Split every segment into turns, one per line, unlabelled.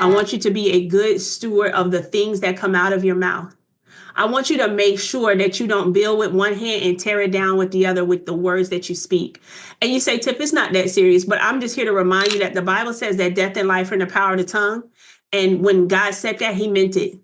I want you to be a good steward of the things that come out of your mouth. I want you to make sure that you don't build with one hand and tear it down with the other with the words that you speak. And you say, Tiff, it's not that serious, but I'm just here to remind you that the Bible says that death and life are in the power of the tongue. And when God said that, he meant it.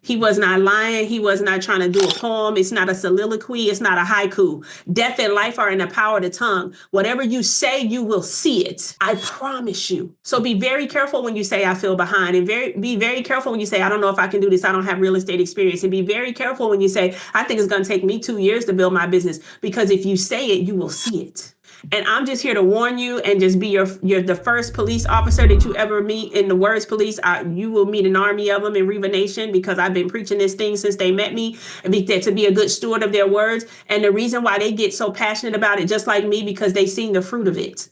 He was not lying. He was not trying to do a poem. It's not a soliloquy. It's not a haiku. Death and life are in the power of the tongue. Whatever you say, you will see it. I promise you. So be very careful when you say, I feel behind. And be very careful when you say, I don't know if I can do this. I don't have real estate experience. And be very careful when you say, I think it's going to take me 2 years to build my business. Because if you say it, you will see it. And I'm just here to warn you and just be the first police officer that you ever meet. In the words police, you will meet an army of them in Reva Nation, because I've been preaching this thing since they met me, and to be a good steward of their words. And the reason why they get so passionate about it, just like me, because they've seen the fruit of it.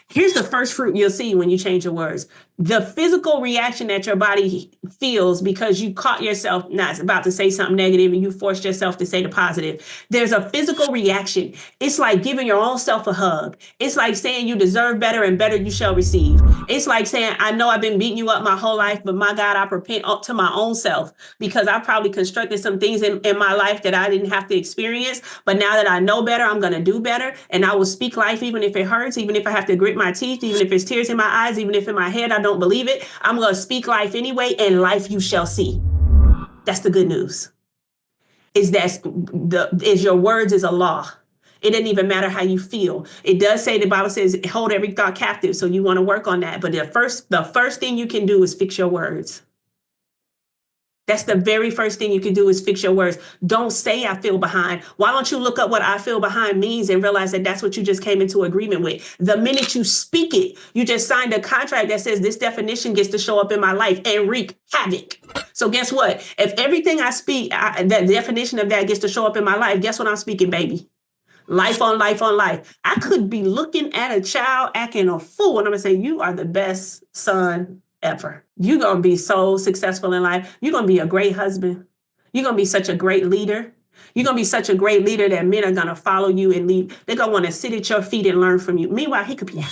Here's the first fruit you'll see when you change your words. The physical reaction that your body feels because you caught yourself not about to say something negative and you forced yourself to say the positive. There's a physical reaction. It's like giving your own self a hug. It's like saying you deserve better and better you shall receive. It's like saying, I know I've been beating you up my whole life, but my God, I repent up to my own self, because I probably constructed some things in my life that I didn't have to experience. But now that I know better, I'm going to do better. And I will speak life, even if it hurts, even if I have to grit my teeth, even if it's tears in my eyes, even if in my head I don't believe it. I'm going to speak life anyway, and life you shall see. That's the good news. Is your words is a law. It doesn't even matter how you feel. It does say, the Bible says, hold every thought captive. So you want to work on that. But the first thing you can do is fix your words. That's the very first thing you can do is fix your words. Don't say I feel behind. Why don't you look up what I feel behind means and realize that that's what you just came into agreement with? The minute you speak it, you just signed a contract that says this definition gets to show up in my life and wreak havoc. So guess what? If everything I speak, that definition of that gets to show up in my life, guess what I'm speaking, baby? Life on life on life. I could be looking at a child acting a fool, and I'm going to say, you are the best son ever. You're going to be so successful in life. You're going to be a great husband. You're going to be such a great leader. You're going to be such a great leader that men are going to follow you and leave. They're going to want to sit at your feet and learn from you. Meanwhile, he could be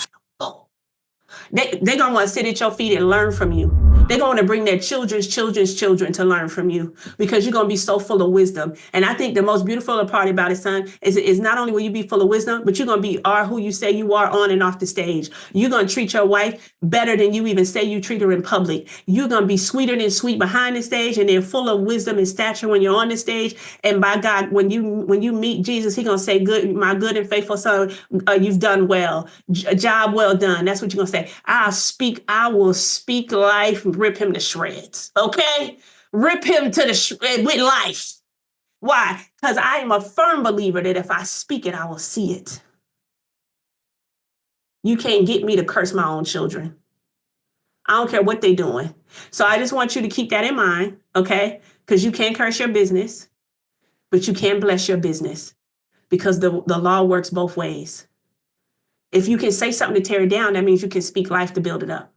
they're going to want to sit at your feet and learn from you. They're going to bring their children's children to learn from you, because you're going to be so full of wisdom. And I think the most beautiful part about it, son, is not only will you be full of wisdom, but you're going to be who you say you are on and off the stage. You're going to treat your wife better than you even say you treat her in public. You're going to be sweeter than sweet behind the stage, and then full of wisdom and stature when you're on the stage. And by God, when you meet Jesus, he's going to say, good, my good and faithful son, you've done well. Job well done. That's what you're going to say. I will speak life, rip him to shreds. Okay? Rip him to the with life. Why? Because I am a firm believer that if I speak it, I will see it. You can't get me to curse my own children. I don't care what they're doing. So I just want you to keep that in mind, okay? Because you can't curse your business, but you can bless your business, because the law works both ways. If you can say something to tear it down, that means you can speak life to build it up.